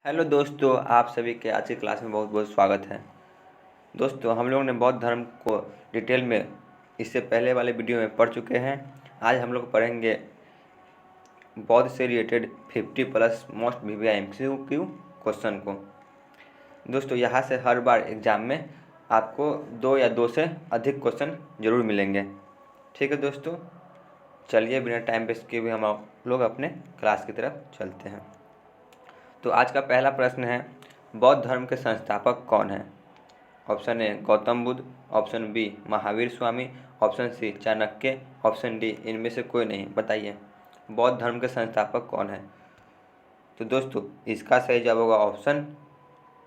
Hello दोस्तों, आप सभी के आज की क्लास में बहुत बहुत स्वागत है। दोस्तों, हम लोगों ने बौद्ध धर्म को डिटेल में इससे पहले वाले वीडियो में पढ़ चुके हैं। आज हम लोग पढ़ेंगे बौद्ध से related 50+ most VVI MCQ question को। दोस्तों, यहाँ से हर बार एग्ज़ाम में आपको 2 या 2 से अधिक क्वेश्चन ज़रूर मिलेंगे। ठीक है दोस्तों, चलिए बिना टाइम वेस्ट किए हुए हम लोग अपने क्लास की तरफ चलते हैं। तो आज का पहला प्रश्न है, बौद्ध धर्म के संस्थापक कौन हैं? Option A Gautam Buddha, option B Mahavir Swami, option C Chanakya, option D इनमें से कोई नहीं। बताइए बौद्ध धर्म के संस्थापक कौन हैं? तो दोस्तों, इसका सही जवाब होगा ऑप्शन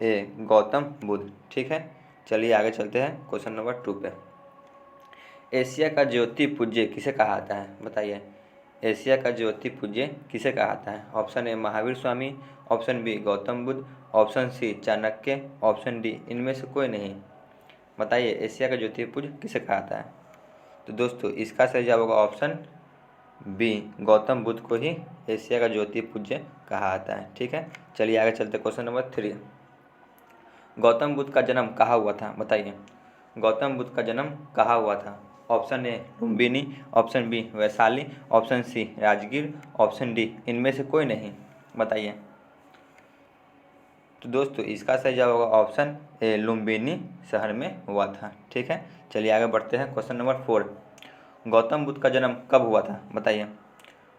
ए गौतम बुद्ध। ठीक है, चलिए आगे चलते हैं क्वेश्चन नंबर 2 पे। एशिया का ज्योति पूज्य किसे कहा जाता है? बताइए एशिया का ज्योति पूज्य किसे कहा जाता है? Option A Mahavir Swami, option B Gautam Buddha, option C Chanakya, option D इनमें से कोई नहीं। बताइए एशिया का ज्योति पूज्य किसे कहा जाता है? तो दोस्तों, इसका सही जवाब होगा ऑप्शन बी गौतम बुद्ध को ही एशिया का ज्योति पूज्य कहा जाता है। ठीक है, चलिए आगे चलते क्वेश्चन नंबर 3। गौतम बुद्ध का जन्म कहाँ हुआ था? बताइए गौतम बुद्ध का जन्म कहाँ हुआ था? Option A Lumbini, option B Vaishali, option C Rajgir, option D इनमें से कोई नहीं। बताइए। तो दोस्तों, इसका सही जवाब होगा ऑप्शन ए लुम्बिनी शहर में हुआ था। ठीक है, चलिए आगे बढ़ते हैं क्वेश्चन नंबर 4। गौतम बुद्ध का जन्म कब हुआ था? बताइए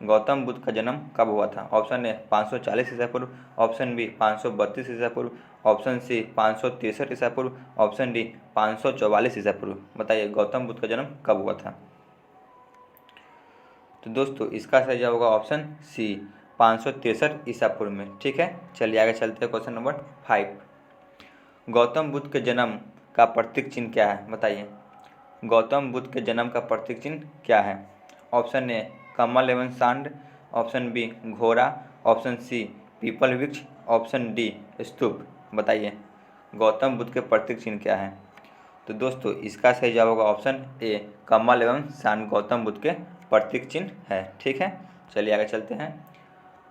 गौतम बुद्ध का जन्म कब हुआ था? ऑप्शन ए 540 ईसा पूर्व, ऑप्शन बी 532 ईसा पूर्व, ऑप्शन सी 563 ईसा पूर्व, ऑप्शन डी 544 ईसा पूर्व। बताइए गौतम बुद्ध का जन्म कब हुआ था? तो दोस्तों, इसका सही जवाब होगा ऑप्शन सी 563 ईसा पूर्व में। ठीक है, चलिए आगे चलते हैं क्वेश्चन नंबर 5। गौतम बुद्ध के जन्म का प्रतीक चिन्ह क्या है? बताइए गौतम बुद्ध के जन्म का प्रतीक चिन्ह क्या है? ऑप्शन ए कमल एवं सांड, ऑप्शन बी घोड़ा, ऑप्शन सी पीपल वृक्ष, ऑप्शन डी स्तूप। बताइए गौतम बुद्ध के प्रतीक चिन्ह क्या है? तो दोस्तों, इसका सही जवाब होगा ऑप्शन ए कमल एवं सांड गौतम बुद्ध के प्रतीक चिन्ह है। ठीक है, चलिए आगे चलते हैं।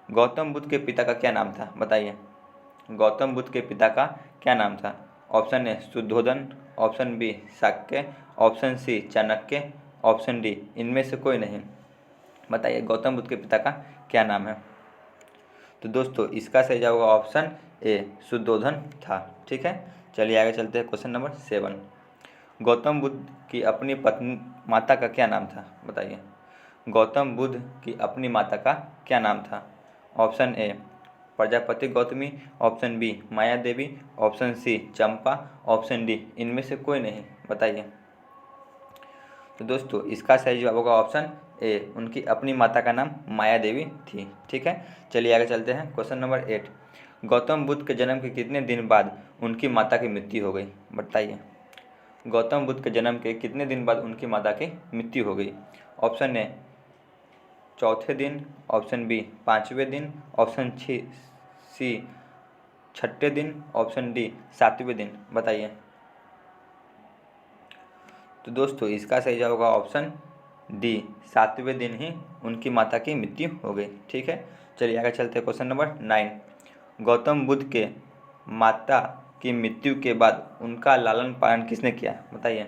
गौतम बुद्ध के पिता का क्या नाम था? बताइए गौतम बुद्ध के पिता का क्या नाम था? Option A Shuddhodana, option B Shakya, option C Chanakya, option D इनमें से कोई नहीं। बताइए गौतम बुद्ध के पिता का क्या नाम है? तो दोस्तों, इसका सही जवाब होगा ऑप्शन ए शुद्धोधन था। ठीक है, चलिए आगे चलते हैं क्वेश्चन नंबर 7। गौतम बुद्ध की अपनी पत्नी माता का क्या नाम था? बताइए गौतम बुद्ध की अपनी माता का क्या नाम था? Option A Prajapati Gautami, option B Maya Devi, option C Champa, option D इनमें से कोई नहीं। बताइए। तो दोस्तों, इसका सही जवाब होगा ऑप्शन ए उनकी अपनी माता का नाम माया देवी थी। ठीक है, चलिए आगे चलते हैं क्वेश्चन नंबर 8। गौतम बुद्ध के जन्म के कितने दिन बाद उनकी माता की मृत्यु हो गई? बताइए गौतम बुद्ध के जन्म के कितने दिन बाद उनकी माता की मृत्यु हो गई? ऑप्शन ए चौथे दिन, ऑप्शन बी 5वें दिन, ऑप्शन सी 6ठे दिन, ऑप्शन डी 7वें दिन। बताइए। तो दोस्तों, इसका सही जवाब होगा ऑप्शन डी 7वें दिन ही उनकी माता की मृत्यु हो गई। ठीक है, चलिए आगे चलते हैं क्वेश्चन नंबर 9। गौतम बुद्ध के माता की मृत्यु के बाद उनका लालन पालन किसने किया? बताइए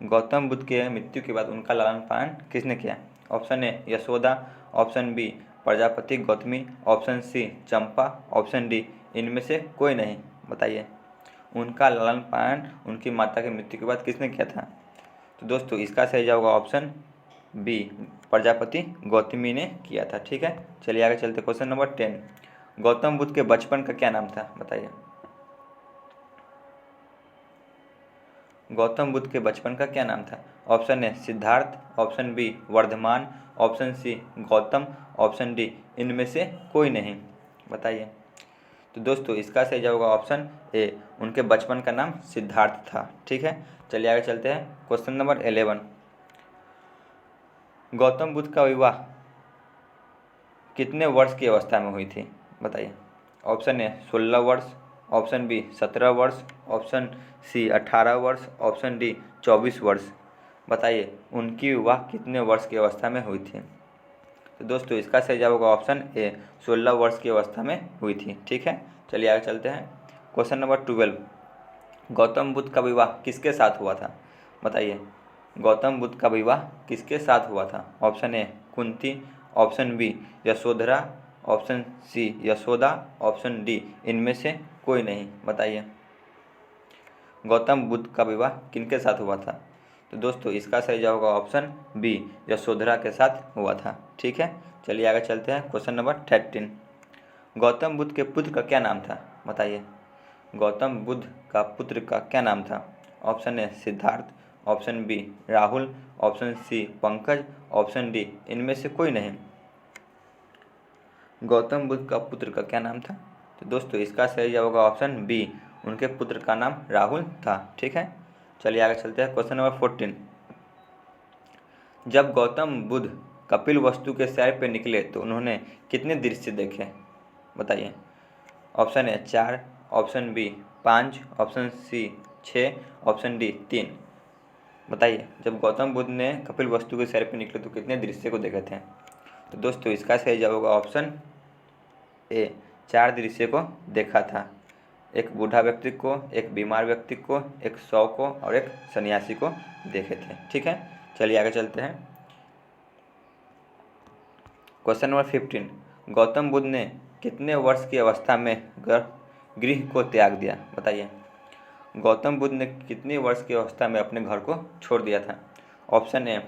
गौतम बुद्ध के मृत्यु के बाद उनका लालन पालन किसने किया? Option A Yashoda, option B Prajapati Gautami, option C Champa, option D इनमें से कोई नहीं। बताइए उनका लालन पालन उनकी माता की मृत्यु के बाद किसने किया था? तो दोस्तों, इसका सही जवाब होगा ऑप्शन बी प्रजापति गौतमी ने किया था। ठीक है, चलिए आगे चलते क्वेश्चन नंबर 10। गौतम बुद्ध के बचपन का क्या नाम था? बताइए गौतम बुद्ध के बचपन का क्या नाम था? Option A Siddhartha, option B Vardhaman, option C Gautam, option D इनमें से कोई नहीं। बताइए। तो दोस्तों, इसका सही जवाब होगा ऑप्शन ए उनके बचपन का नाम सिद्धार्थ था। ठीक है, चलिए आगे चलते हैं क्वेश्चन नंबर 11। गौतम बुद्ध का विवाह कितने वर्ष की अवस्था में हुई थी? बताइए ऑप्शन ए 16 वर्ष, ऑप्शन बी 17 वर्ष, ऑप्शन सी 18 वर्ष, ऑप्शन डी 24 वर्ष। बताइए उनकी विवाह कितने वर्ष की अवस्था में हुई थी? तो दोस्तों, इसका सही जवाब होगा ऑप्शन ए 16 वर्ष की अवस्था में हुई थी। ठीक है, चलिए आगे चलते हैं। क्वेश्चन नंबर 12, गौतम बुद्ध का विवाह किसके साथ हुआ था? बताइए, गौतम बुद्ध का विवाह किसके साथ हुआ था? Option A Kunti, option B Yashodhara, option C Yashoda, option D इनमें से कोई नहीं। बताइए, गौतम बुद्ध का विवाह किनके साथ हुआ था? तो दोस्तों इसका सही जवाब होगा ऑप्शन बी यशोधरा के साथ हुआ था। ठीक है, चलिए आगे चलते हैं। क्वेश्चन नंबर 13, गौतम बुद्ध के पुत्र का क्या नाम था? बताइए, गौतम बुद्ध का पुत्र का क्या नाम था? Option A Siddhartha, option B Rahul, option C Pankaj, option D इनमें से कोई नहीं। गौतम बुद्ध का पुत्र का क्या नाम था? तो दोस्तों इसका सही जवाब होगा ऑप्शन बी, उनके पुत्र का नाम राहुल था। ठीक है, चलिए आगे चलते हैं। क्वेश्चन नंबर 14, जब गौतम बुद्ध कपिल वस्तु के सैर पर निकले तो उन्होंने कितने दृश्य देखे? बताइए, option A 4, option B 5, option C 6, option D 3। बताइए, जब गौतम बुद्ध ने कपिल वस्तु के सैर पर निकले तो कितने दृश्य को देखे थे? तो दोस्तों इसका सही जवाब होगा ऑप्शन ए 4 दृश्य को देखा था। एक बूढ़ा व्यक्ति को, एक बीमार व्यक्ति को, एक शव को और एक सन्यासी को देखे थे। ठीक है, चलिए आगे चलते हैं। क्वेश्चन नंबर 15, गौतम बुद्ध ने कितने वर्ष की अवस्था में गृह को त्याग दिया? बताइए, गौतम बुद्ध ने कितनी वर्ष की अवस्था में अपने घर को छोड़ दिया था? ऑप्शन ए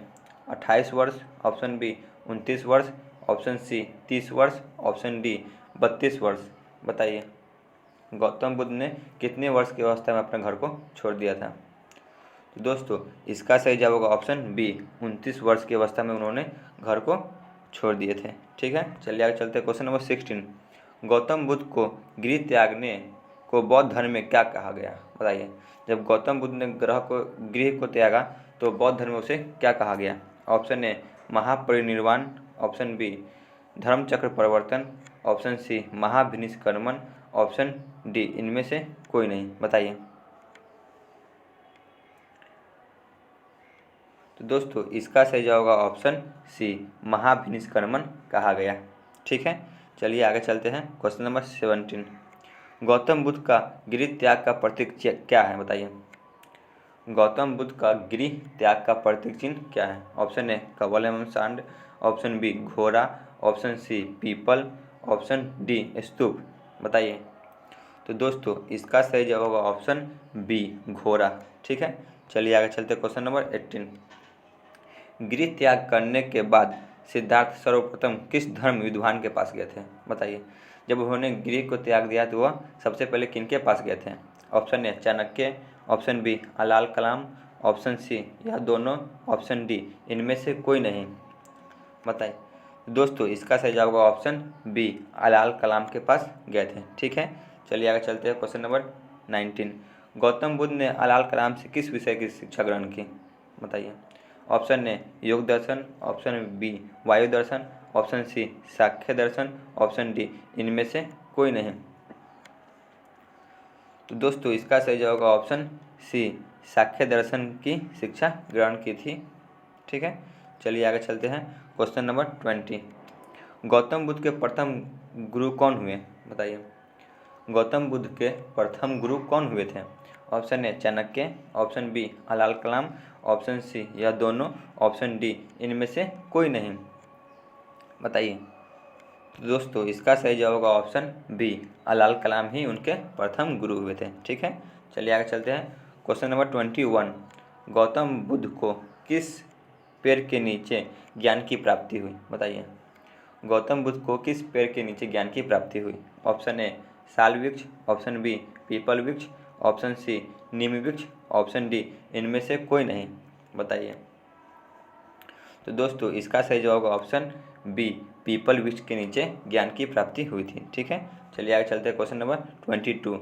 28 वर्ष, ऑप्शन बी 29 वर्ष, ऑप्शन सी 30 वर्ष, ऑप्शन डी 32 वर्ष। बताइए, गौतम बुद्ध ने कितने वर्ष की अवस्था में अपने घर को छोड़ दिया था? तो दोस्तों इसका सही जवाब होगा ऑप्शन बी, 29 वर्ष की अवस्था में उन्होंने घर को छोड़ दिए थे। ठीक है, चलिए आगे चलते हैं। क्वेश्चन नंबर 16, गौतम बुद्ध को गृह त्यागने को बौद्ध धर्म में क्या कहा गया? बताइए, जब गौतम बुद्ध ने गृह को त्यागा तो बौद्ध धर्म में उसे क्या कहा गया? Option A Mahaparinirvan, option B धर्मचक्र परिवर्तन, ऑप्शन सी महाभिनिष्क्रमण, ऑप्शन डी इनमें से कोई नहीं। बताइए, तो दोस्तों इसका सही जवाब होगा ऑप्शन सी महाभिनिष्क्रमण कहा गया। ठीक है, चलिए आगे चलते हैं। क्वेश्चन नंबर 17, गौतम बुद्ध का गृह त्याग का प्रतीक क्या है? बताइए, गौतम बुद्ध का गृह त्याग का प्रतीक चिन्ह क्या है? ऑप्शन ए कमल एवं सांड, ऑप्शन बी घोड़ा, ऑप्शन सी पीपल, ऑप्शन डी स्तूप। बताइए, तो दोस्तों इसका सही जवाब होगा ऑप्शन बी घोड़ा। ठीक है, चलिए आगे चलते हैं। क्वेश्चन नंबर 18, गृह त्याग करने के बाद सिद्धार्थ सर्वप्रथम किस धर्म विद्वान के पास गए थे? बताइए, जब उन्होंने गृह को त्याग दिया तो वह सबसे पहले किनके पास गए थे? Option A Chanakya, option B Alara Kalama, option C यह दोनों, ऑप्शन डी इनमें से कोई नहीं। बताइए, दोस्तों इसका सही जवाब होगा ऑप्शन बी अलाल कलाम के पास गए थे। ठीक है, चलिए आगे चलते हैं। क्वेश्चन नंबर 19, गौतम बुद्ध ने अलाल कलाम से किस विषय की शिक्षा ग्रहण की? बताइए, ऑप्शन ए योग दर्शन, ऑप्शन बी वायु दर्शन, ऑप्शन सी सांख्य दर्शन, ऑप्शन डी इनमें से कोई नहीं। तो दोस्तों इसका सही जवाब होगा ऑप्शन सी सांख्य दर्शन की शिक्षा ग्रहण की थी। ठीक है, चलिए आगे चलते हैं। क्वेश्चन नंबर 20, गौतम बुद्ध के प्रथम गुरु कौन हुए? बताइए, गौतम बुद्ध के प्रथम गुरु कौन हुए थे? Option A Chanakya, option B Alara Kalama, option C यह दोनों, ऑप्शन डी इनमें से कोई नहीं। बताइए, तो दोस्तों इसका सही जवाब होगा ऑप्शन बी अलाल कलाम ही उनके प्रथम गुरु हुए थे। ठीक है, चलिए आगे चलते हैं। क्वेश्चन नंबर 21, गौतम बुद्ध को किस पेड़ के नीचे ज्ञान की प्राप्ति हुई? बताइए, गौतम बुद्ध को किस पेड़ के नीचे ज्ञान की प्राप्ति हुई? ऑप्शन ए साल वृक्ष, ऑप्शन बी पीपल वृक्ष, ऑप्शन सी नीम वृक्ष, ऑप्शन डी इनमें से कोई नहीं। बताइए, तो दोस्तों इसका सही जवाब होगा ऑप्शन बी पीपल वृक्ष के नीचे ज्ञान की प्राप्ति हुई थी। ठीक है, चलिए आगे चलते हैं। क्वेश्चन नंबर 22,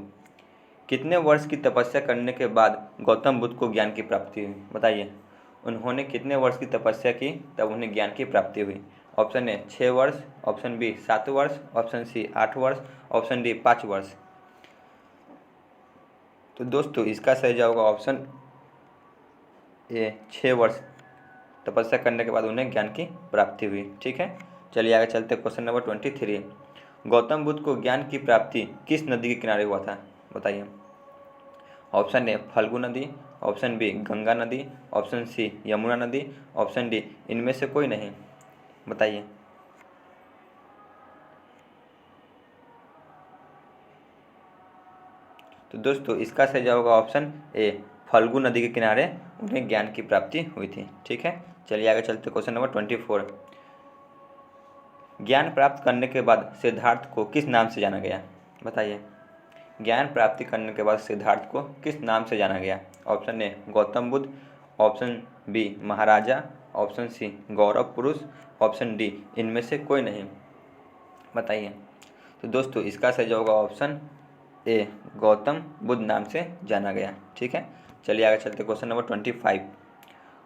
कितने वर्ष की तपस्या करने के बाद गौतम बुद्ध को ज्ञान की प्राप्ति हुई? बताइए, उन्होंने कितने वर्ष की तपस्या की तब उन्हें ज्ञान की प्राप्ति हुई? ऑप्शन ए 6 वर्ष, ऑप्शन बी 7 वर्ष, ऑप्शन सी 8 वर्ष, ऑप्शन डी 5 वर्ष। तो दोस्तों इसका सही जवाब होगा ऑप्शन ए 6 वर्ष तपस्या करने के बाद उन्हें ज्ञान की प्राप्ति हुई। ठीक है, चलिए आगे चलते हैं। क्वेश्चन नंबर 23, गौतम बुद्ध को ज्ञान की प्राप्ति किस नदी के किनारे हुआ था, बताइए। ऑप्शन ए फल्गु नदी, ऑप्शन बी गंगा नदी, ऑप्शन सी यमुना नदी, ऑप्शन डी इनमें से कोई नहीं, बताइए। तो दोस्तों इसका सही जवाब होगा ऑप्शन ए, फल्गु नदी के किनारे उन्हें ज्ञान की प्राप्ति हुई थी। ठीक है, चलिए आगे चलते क्वेश्चन नंबर 24। ज्ञान प्राप्त करने के बाद सिद्धार्थ को किस नाम से जाना गया, बताइए। ज्ञान प्राप्ति करने के बाद सिद्धार्थ को किस नाम से जाना गया। Option A Gautam Buddha, option B महाराजा, ऑप्शन सी गौरव पुरुष, ऑप्शन डी इनमें से कोई नहीं, बताइए। तो दोस्तों इसका सही जवाब होगा ऑप्शन ए, गौतम बुद्ध नाम से जाना गया। ठीक है, चलिए आगे चलते क्वेश्चन नंबर 25।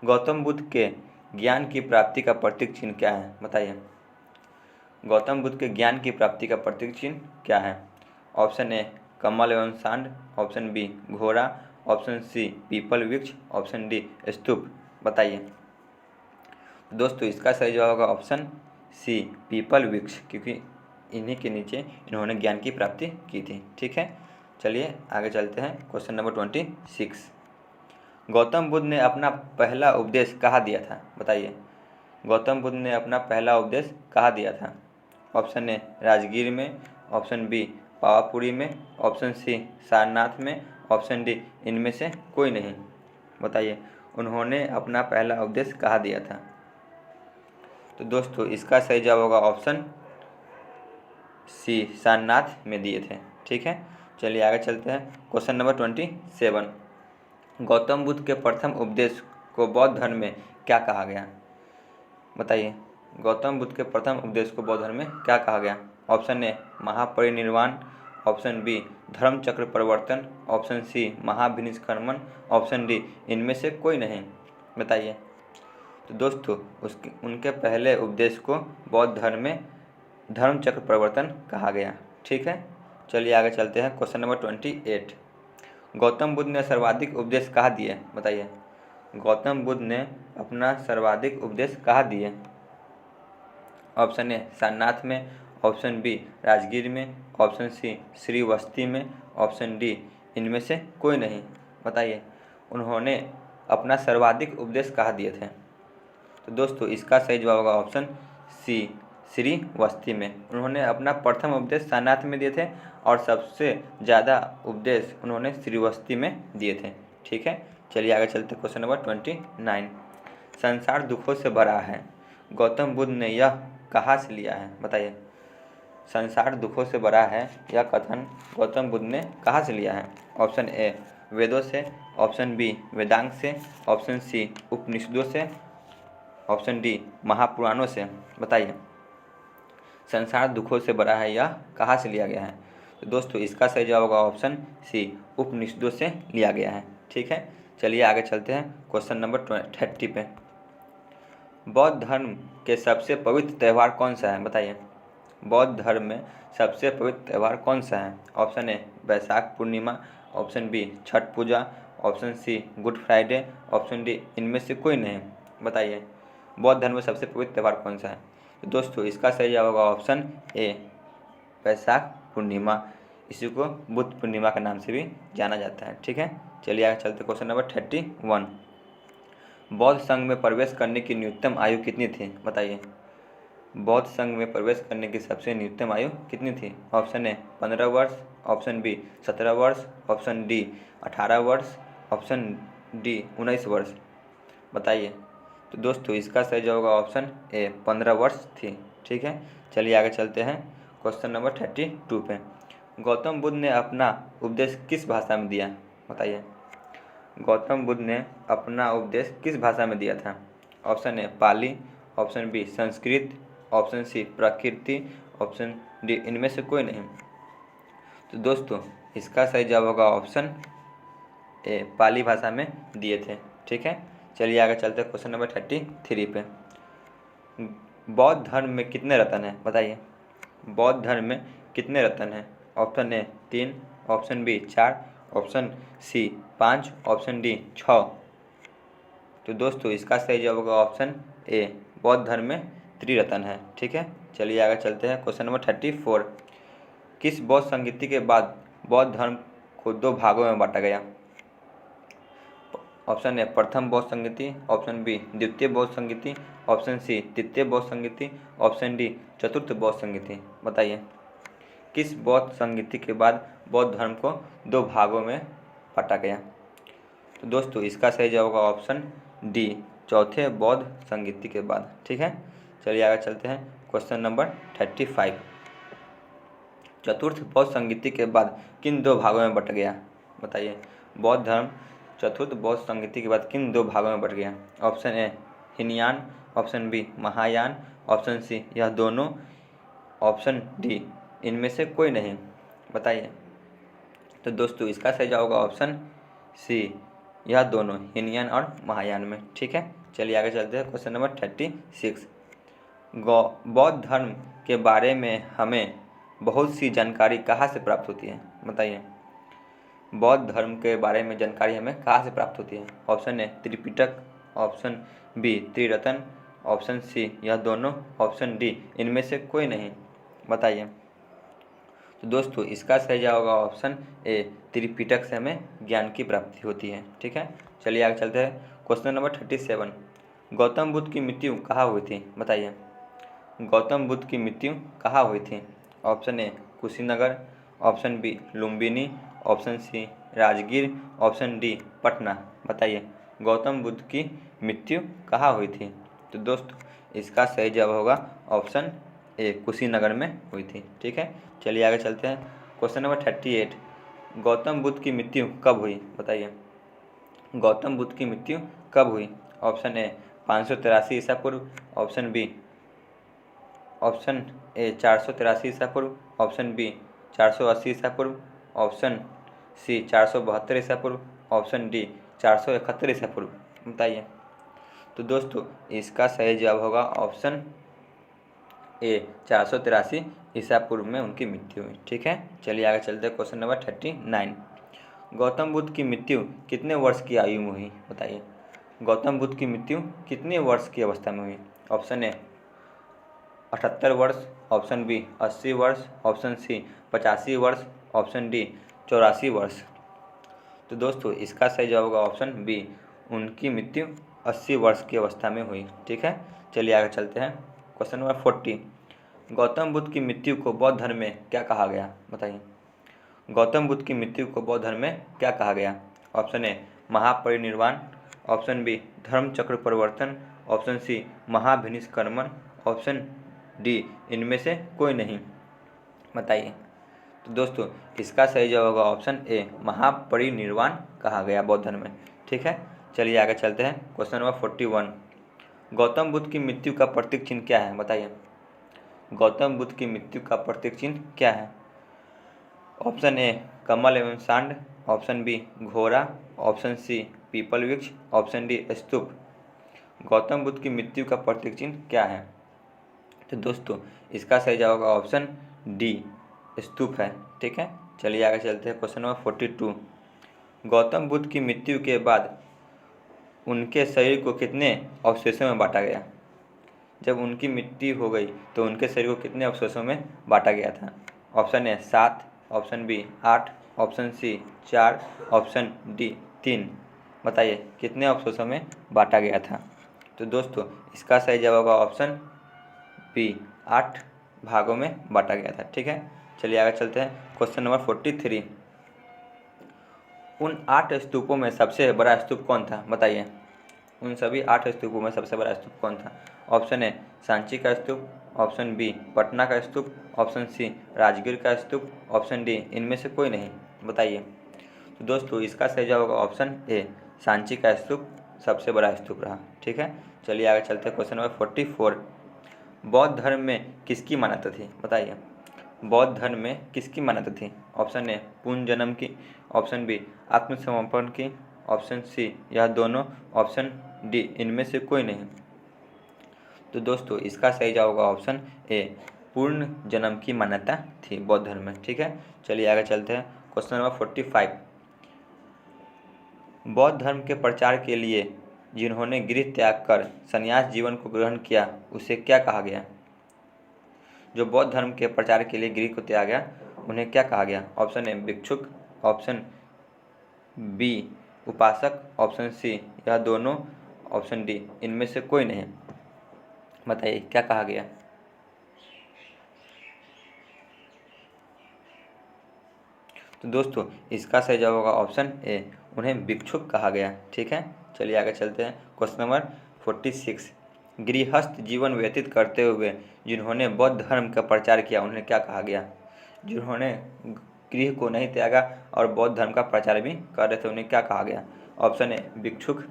गौतम बुद्ध के ज्ञान की प्राप्ति का प्रतीक चिन्ह क्या है, बताइए। गौतम बुद्ध के ज्ञान की प्राप्ति का प्रतीक चिन्ह क्या है। ऑप्शन ए कमल एवं सांड, ऑप्शन बी घोड़ा, ऑप्शन सी पीपल वृक्ष, ऑप्शन डी स्तूप, बताइए। दोस्तों इसका सही जवाब होगा ऑप्शन सी पीपल वृक्ष, क्योंकि इन्हीं के नीचे इन्होंने ज्ञान की प्राप्ति की थी। ठीक है, चलिए आगे चलते हैं क्वेश्चन नंबर 26। गौतम बुद्ध ने अपना पहला उपदेश कहाँ दिया था, बताइए। गौतम बुद्ध ने अपना पहला उपदेश कहाँ दिया था। ऑप्शन ए राजगीर में, ऑप्शन बी पावापुरी में, ऑप्शन सी सारनाथ में, ऑप्शन डी इनमें से कोई नहीं, बताइए। उन्होंने अपना पहला उपदेश कहाँ दिया था। तो दोस्तों इसका सही जवाब होगा ऑप्शन सी सारनाथ में दिए थे। ठीक है, चलिए आगे चलते हैं क्वेश्चन नंबर 27। गौतम बुद्ध के प्रथम उपदेश को बौद्ध धर्म में क्या कहा गया, बताइए। गौतम बुद्ध के प्रथम उपदेश को बौद्ध धर्म में क्या कहा गया। Option A Mahaparinirvan, option B Dharma Chakra Parivartan, option C महाभिनिष्क्रमण, option D इनमें से कोई नहीं, बताइए। तो दोस्तों उनके पहले उपदेश को बौद्ध धर्म में धर्म चक्र परिवर्तन कहा गया। ठीक है, चलिए आगे चलते हैं क्वेश्चन नंबर 28। गौतम बुद्ध ने सर्वाधिक उपदेश कहाँ दिए, बताइए। गौतम बुद्ध ने अपना सर्वाधिक उपदेश कहाँ दिए। ऑप्शन ए सारनाथ में, ऑप्शन बी राजगीर में, ऑप्शन सी श्रीवस्ती में, ऑप्शन डी इनमें से कोई नहीं, बताइए। उन्होंने अपना सर्वाधिक उपदेश कहाँ दिए थे। तो दोस्तों इसका सही जवाब होगा ऑप्शन सी श्रीवस्ती में। उन्होंने अपना प्रथम उपदेश सारनाथ में दिए थे और सबसे ज़्यादा उपदेश उन्होंने श्रीवस्ती में दिए थे। ठीक है, चलिए आगे चलते क्वेश्चन नंबर 29। संसार दुखों से भरा है, गौतम बुद्ध ने यह कहाँ से लिया है, बताइए। संसार दुखों से भरा है यह कथन गौतम बुद्ध ने कहाँ से लिया है। ऑप्शन ए वेदों से, ऑप्शन बी वेदांग से, ऑप्शन सी उपनिषदों से, ऑप्शन डी महापुराणों से, बताइए। संसार दुखों से भरा है यह कहाँ से लिया गया है। तो दोस्तों इसका सही जवाब होगा ऑप्शन सी उपनिषदों से लिया गया है। ठीक है, चलिए आगे चलते हैं क्वेश्चन नंबर 30 पे। बौद्ध धर्म के सबसे पवित्र त्यौहार कौन सा है, बताइए। बौद्ध धर्म में सबसे पवित्र त्यौहार कौन सा है। Option A Vaishakh Purnima, option B Chhath Puja, option C Good Friday, option D इनमें से कोई नहीं, बताइए। बौद्ध धर्म में सबसे पवित्र त्यौहार कौन सा है। तो दोस्तों इसका सही जवाब होगा ऑप्शन ए वैशाख पूर्णिमा। इसी को बुद्ध पूर्णिमा के नाम से भी जाना जाता है। ठीक है, चलिए आगे चलते क्वेश्चन नंबर 31। बौद्ध संघ में प्रवेश करने की न्यूनतम आयु कितनी थी, बताइए। बौद्ध संघ में प्रवेश करने की सबसे न्यूनतम आयु कितनी थी। ऑप्शन ए 15 वर्ष, ऑप्शन बी 17 वर्ष, ऑप्शन डी 18 वर्ष, ऑप्शन डी 19 वर्ष, बताइए। तो दोस्तों इसका सही जवाब होगा ऑप्शन ए 15 वर्ष थी। ठीक है, चलिए आगे चलते हैं क्वेश्चन नंबर 32 पे। गौतम बुद्ध ने अपना उपदेश किस भाषा में दिया, बताइए। गौतम बुद्ध ने अपना उपदेश किस भाषा में दिया था। Option A Pali, option B Sanskrit, option C Prakrit, option D इनमें से कोई नहीं। तो दोस्तों इसका सही जवाब होगा ऑप्शन ए पाली भाषा में दिए थे। ठीक है, चलिए आगे चलते हैं क्वेश्चन नंबर 33 पे। बौद्ध धर्म में कितने रत्न हैं, बताइए। बौद्ध धर्म में कितने रत्न हैं। Option A 3, option B 4, option C 5, option D 6। तो दोस्तों इसका सही जवाब होगा ऑप्शन ए बौद्ध धर्म में त्रिरत्न है। ठीक है, चलिए आगे चलते हैं। क्वेश्चन नंबर 34, किस बौद्ध संगीति के बाद बौद्ध धर्म को 2 भागों में बांटा गया? ऑप्शन ए प्रथम बौद्ध संगीति, ऑप्शन बी द्वितीय बौद्ध संगीति, ऑप्शन सी तृतीय बौद्ध संगीति, ऑप्शन डी चतुर्थ बौद्ध संगीति। बताइए किस बौद्ध संगीति के बाद बौद्ध धर्म को 2 भागों में बांटा गया? तो दोस्तों इसका सही जवाब होगा ऑप्शन डी, चौथे बौद्ध संगीति के बाद। ठीक है, चलिए आगे चलते हैं। क्वेश्चन नंबर 35, चतुर्थ बौद्ध संगीति के बाद किन 2 भागों में बट गया? बताइए बौद्ध धर्म चतुर्थ बौद्ध संगीति के बाद किन 2 भागों में बट गया? Option A Hinayana, option B Mahayana, option C यह दोनों, ऑप्शन डी इनमें से कोई नहीं। बताइए। तो दोस्तों इसका सही जवाब होगा ऑप्शन सी, यह दोनों, हीनयान और महायान में। ठीक है, चलिए आगे चलते हैं। क्वेश्चन नंबर 36, बौद्ध धर्म के बारे में हमें बहुत सी जानकारी कहाँ से प्राप्त होती है? बताइए बौद्ध धर्म के बारे में जानकारी हमें कहाँ से प्राप्त होती है? Option A Tripitaka, option B त्रिरत्न, ऑप्शन सी यह दोनों, ऑप्शन डी इनमें से कोई नहीं। बताइए। तो दोस्तों इसका सही जवाब होगा ऑप्शन ए, त्रिपिटक से हमें ज्ञान की प्राप्ति होती है। ठीक है, चलिए आगे चलते हैं। क्वेश्चन नंबर 37, गौतम बुद्ध की मृत्यु कहाँ हुई थी? बताइए गौतम बुद्ध की मृत्यु कहाँ हुई थी? Option A Kushinagar, option B Lumbini, option C Rajgir, option D Patna. बताइए गौतम बुद्ध की मृत्यु कहाँ हुई थी? तो दोस्तों इसका सही जवाब होगा ऑप्शन ए, कुशीनगर में हुई थी। ठीक है, चलिए आगे चलते हैं। क्वेश्चन नंबर 38, गौतम बुद्ध की मृत्यु कब हुई? बताइए गौतम बुद्ध की मृत्यु कब हुई? ऑप्शन ए 583 ईसा पूर्व, ऑप्शन बी ऑप्शन ए 483 ईसा पूर्व, ऑप्शन बी 480 ईसा पूर्व, ऑप्शन सी 472 ईसा पूर्व, ऑप्शन डी 471 ईसा पूर्व। बताइए। तो दोस्तों इसका सही जवाब होगा ऑप्शन ए 483 ईसा पूर्व में उनकी मृत्यु हुई। ठीक है, चलिए आगे चलते हैं। क्वेश्चन नंबर 39, गौतम बुद्ध की मृत्यु कितने वर्ष की आयु में हुई? बताइए गौतम बुद्ध की मृत्यु कितने वर्ष की अवस्था में हुई? ऑप्शन ए 78 वर्ष, ऑप्शन बी 80 वर्ष, ऑप्शन सी 85 वर्ष, ऑप्शन डी 84 वर्ष। तो दोस्तों इसका सही जवाब होगा ऑप्शन बी, उनकी मृत्यु 80 वर्ष की अवस्था में हुई। ठीक है, चलिए आगे चलते हैं। क्वेश्चन नंबर 40, गौतम बुद्ध की मृत्यु को बौद्ध धर्म में क्या कहा गया? बताइए गौतम बुद्ध की मृत्यु को बौद्ध धर्म में क्या कहा गया? Option A Mahaparinirvan, option B Dharma Chakra Parivartan, option C महाभिनिष्क्रमण, option D इनमें से कोई नहीं। बताइए। तो दोस्तों इसका सही जवाब होगा ऑप्शन ए, महापरिनिर्वाण कहा गया बौद्ध धर्म में। ठीक है, चलिए आगे चलते हैं। क्वेश्चन नंबर 41, गौतम बुद्ध की मृत्यु का प्रतीक चिन्ह क्या है? बताइए गौतम बुद्ध की मृत्यु का प्रतीक चिन्ह क्या है? ऑप्शन ए कमल एवं सांड, ऑप्शन बी घोड़ा, ऑप्शन सी पीपल वृक्ष, ऑप्शन डी स्तूप। गौतम बुद्ध की मृत्यु का प्रतीक चिन्ह क्या है? तो दोस्तों इसका सही जवाब होगा ऑप्शन डी, स्तूप है। ठीक है, चलिए आगे चलते हैं। क्वेश्चन नंबर 42, गौतम बुद्ध की मृत्यु के बाद उनके शरीर को कितने अवशेषों में बांटा गया? जब उनकी मृत्यु हो गई तो उनके शरीर को कितने अवशेषों में बांटा गया था? Option A 7, option B 8, option C 4, option D 3। बताइए कितने अवशेषों में बांटा गया था? तो दोस्तों इसका सही जवाब होगा ऑप्शन बी, 8 भागों में बांटा गया था। ठीक है, चलिए आगे चलते हैं। क्वेश्चन नंबर 43, उन 8 स्तूपों में सबसे बड़ा स्तूप कौन था? बताइए उन सभी 8 स्तूपों में सबसे बड़ा स्तूप कौन था? ऑप्शन ए सांची का स्तूप, ऑप्शन बी पटना का स्तूप, ऑप्शन सी राजगीर का स्तूप, ऑप्शन डी इनमें से कोई नहीं। बताइए। तो दोस्तों इसका सही जवाब होगा ऑप्शन ए, सांची का स्तूप सबसे बड़ा स्तूप रहा। ठीक है, चलिए आगे चलते हैं। क्वेश्चन नंबर 44, बौद्ध धर्म में किसकी मान्यता थी? बताइए बौद्ध धर्म में किसकी मान्यता थी? ऑप्शन ए पुनर्जन्म की, ऑप्शन बी आत्मसमर्पण की, ऑप्शन सी यह दोनों, ऑप्शन डी इनमें से कोई नहीं। तो दोस्तों इसका सही जवाब होगा ऑप्शन ए, पूर्ण जन्म की मान्यता थी बौद्ध धर्म में। ठीक है, चलिए आगे चलते हैं। क्वेश्चन नंबर 45, बौद्ध धर्म के प्रचार के लिए जिन्होंने गृह त्याग कर संन्यास जीवन को ग्रहण किया उसे क्या कहा गया? जो बौद्ध धर्म के प्रचार के लिए गृह को त्यागा उन्हें क्या कहा गया? ऑप्शन ए भिक्षुक, ऑप्शन बी उपासक, ऑप्शन सी यह दोनों, ऑप्शन डी इनमें से कोई नहीं। बताइए क्या कहा गया? तो दोस्तों इसका सही जवाब होगा ऑप्शन ए, उन्हें भिक्षुक कहा गया। ठीक है, चलिए आगे चलते हैं। क्वेश्चन नंबर 46, गृहस्थ जीवन व्यतीत करते हुए जिन्होंने बौद्ध धर्म का प्रचार किया उन्हें क्या कहा गया? जिन्होंने गृह को नहीं त्यागा और बौद्ध धर्म का प्रचार भी कर रहे थे उन्हें क्या कहा गया? ऑप्शन ए भिक्षुक,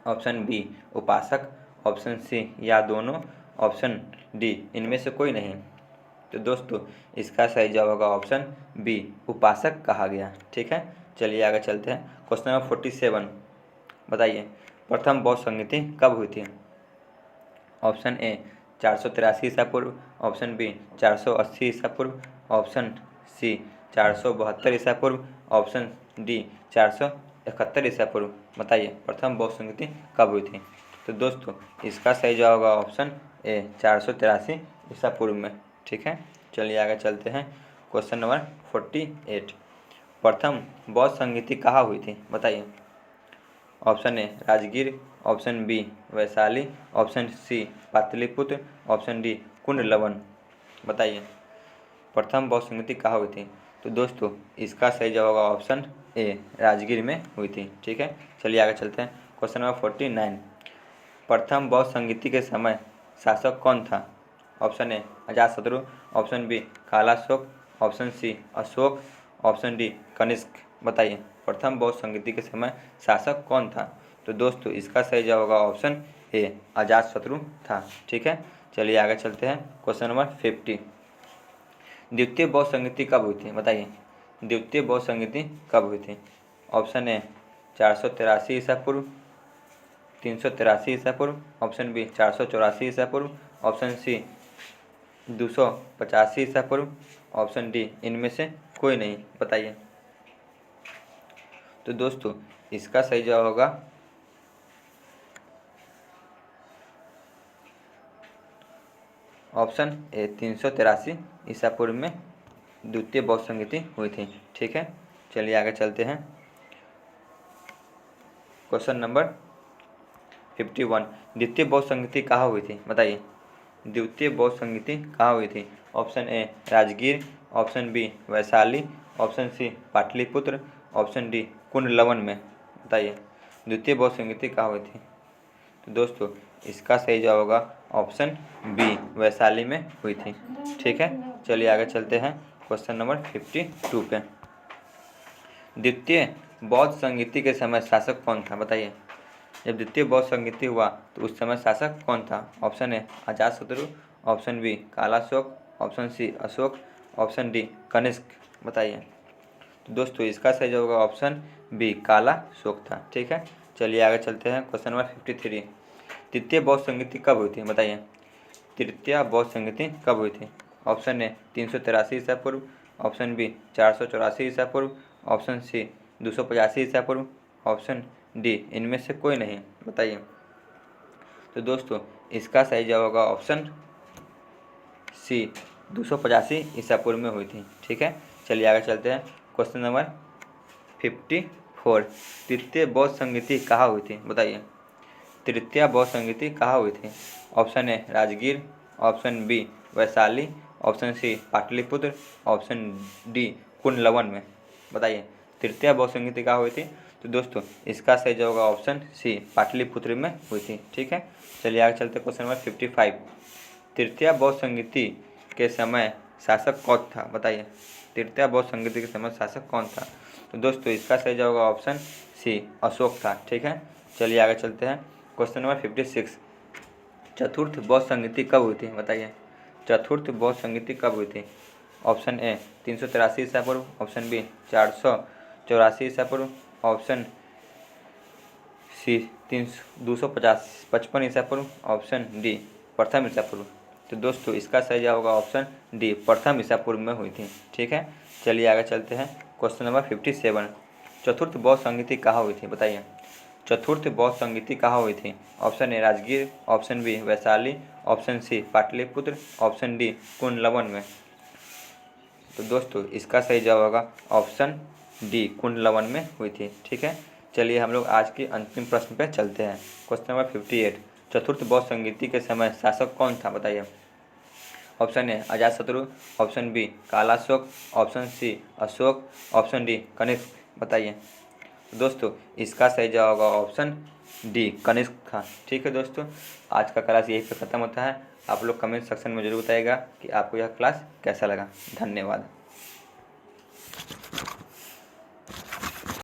ऑप्शन बी उपासक, ऑप्शन सी या दोनों, ऑप्शन डी इनमें से कोई नहीं। तो दोस्तों इसका सही जवाब होगा ऑप्शन बी, उपासक कहा गया। ठीक है, चलिए आगे चलते हैं। क्वेश्चन नंबर 47, बताइए प्रथम बौद्ध संगीति कब हुई थी? ऑप्शन ए 483 ईसा पूर्व, ऑप्शन बी 480 ईसा पूर्व, ऑप्शन सी 472 ईसा पूर्व, ऑप्शन डी 471 ईसा पूर्व। बताइए प्रथम बौद्ध संगीति कब हुई थी? तो दोस्तों इसका सही जवाब होगा ऑप्शन ए 483 ईसा पूर्व में। ठीक है, चलिए आगे चलते हैं। क्वेश्चन नंबर 48, प्रथम बौद्ध संगीति कहाँ हुई थी? बताइए। Option A Rajgir, option B Vaishali, option C Pataliputra, option D Kundalvan. बताइए प्रथम बौद्ध संगीति कहाँ हुई थी? तो दोस्तों इसका सही जवाब होगा ऑप्शन ए, राजगीर में हुई थी। ठीक है, चलिए आगे चलते हैं। क्वेश्चन नंबर 49, प्रथम बौद्ध संगीति के समय शासक कौन था? Option A Ajatashatru, option B Kalashoka, option C Ashoka, option D Kanishka. बताइए प्रथम बौद्ध संगीति के समय शासक कौन था? तो दोस्तों इसका सही जवाब होगा ऑप्शन ए, अजातशत्रु था। ठीक है, चलिए आगे चलते हैं। क्वेश्चन नंबर 50, द्वितीय बौद्ध संगीति कब हुई थी? बताइए द्वितीय बौद्ध संगीति कब हुई थी? ऑप्शन ए 483 ईसा पूर्व, 383 ईसा पूर्व, ऑप्शन बी 484 ईसा पूर्व, ऑप्शन सी 285 ईसा पूर्व, ऑप्शन डी इनमें से कोई नहीं। बताइए। तो दोस्तों इसका सही जवाब होगा ऑप्शन ए 383 ईसा पूर्व में द्वितीय बौद्ध संगीति हुई थी। ठीक है, चलिए आगे चलते हैं। क्वेश्चन नंबर 51, द्वितीय बौद्ध संगीति कहाँ हुई थी? बताइए द्वितीय बौद्ध संगीति कहाँ हुई थी? Option A Rajgir, option B Vaishali, option C Pataliputra, option D Kundalvan में। बताइए द्वितीय बौद्ध संगीति कहाँ हुई थी? तो दोस्तों इसका सही जवाब होगा ऑप्शन बी, वैशाली में हुई थी। ठीक है, चलिए आगे चलते हैं। क्वेश्चन नंबर 52 पे, द्वितीय बौद्ध संगीति के समय शासक कौन था? बताइए जब द्वितीय बौद्ध संगीति हुआ तो उस समय शासक कौन था? Option A Ajatashatru, option B Kalashoka, option C Ashoka, option D Kanishka. बताइए। तो दोस्तों इसका सही जवाब होगा ऑप्शन बी, कालाशोक था। ठीक है, चलिए आगे चलते हैं। क्वेश्चन नंबर 53, तृतीय बौद्ध संगीति कब हुई थी? बताइए तृतीय बौद्ध संगीति कब हुई थी? ऑप्शन ए 383 ईसा पूर्व, ऑप्शन बी 484 ईसा पूर्व, ऑप्शन सी 285 ईसा पूर्व, ऑप्शन डी इनमें से कोई नहीं। बताइए। तो दोस्तों इसका सही जवाब होगा ऑप्शन सी, 285 ईसा पूर्व में हुई थी। ठीक है, चलिए आगे चलते हैं। क्वेश्चन नंबर 54, तृतीय बौद्ध संगीति कहाँ हुई थी? बताइए तृतीय बौद्ध संगीति कहाँ हुई थी? Option A Rajgir, option B Vaishali, option C Pataliputra, option D Kundalvan में। बताइए तृतीय बौद्ध संगीति कहाँ हुई थी? तो दोस्तों इसका सही जवाब होगा ऑप्शन सी, पाटलिपुत्र में हुई थी। ठीक है, चलिए आगे चलते हैं। क्वेश्चन नंबर 55, तृतीय बौद्ध संगीति के समय शासक कौन था? बताइए तृतीय बौद्ध संगीति के समय शासक कौन था? तो दोस्तों इसका सही जवाब होगा ऑप्शन सी, अशोक था। ठीक है, चलिए आगे चलते हैं। क्वेश्चन नंबर 56, चतुर्थ बौद्ध संगीति कब हुई थी? बताइए चतुर्थ बौद्ध संगीति कब हुई थी? ऑप्शन ए 383 ईसा पूर्व, ऑप्शन बी 484 ईसा पूर्व, ऑप्शन सी 255 ईसा पूर्व, ऑप्शन डी प्रथम ईसा पूर्व। तो दोस्तों इसका सही जवाब होगा ऑप्शन डी, प्रथम ईसा पूर्व में हुई थी। ठीक है, चलिए आगे चलते हैं। क्वेश्चन नंबर 57, चतुर्थ बौद्ध संगीति कहाँ हुई थी? बताइए चतुर्थ बौद्ध संगीति कहाँ हुई थी? Option A Rajgir, option B Vaishali, option C Pataliputra, option D Kundalvan में। तो दोस्तों इसका सही जवाब होगा ऑप्शन डी कुंडलवन में हुई थी। ठीक है, चलिए हम लोग आज के अंतिम प्रश्न पे चलते हैं। क्वेश्चन नंबर 58, चतुर्थ बौद्ध संगीति के समय शासक कौन था? बताइए। Option A Ajatashatru, option B Kalashoka, option C Ashoka, option D Kanishka. बताइए। दोस्तों इसका सही जवाब होगा ऑप्शन डी कनिष्क था। ठीक है दोस्तों, आज का क्लास यहीं पे ख़त्म होता है। आप लोग कमेंट सेक्शन में ज़रूर बताइएगा कि आपको यह क्लास कैसा लगा। धन्यवाद।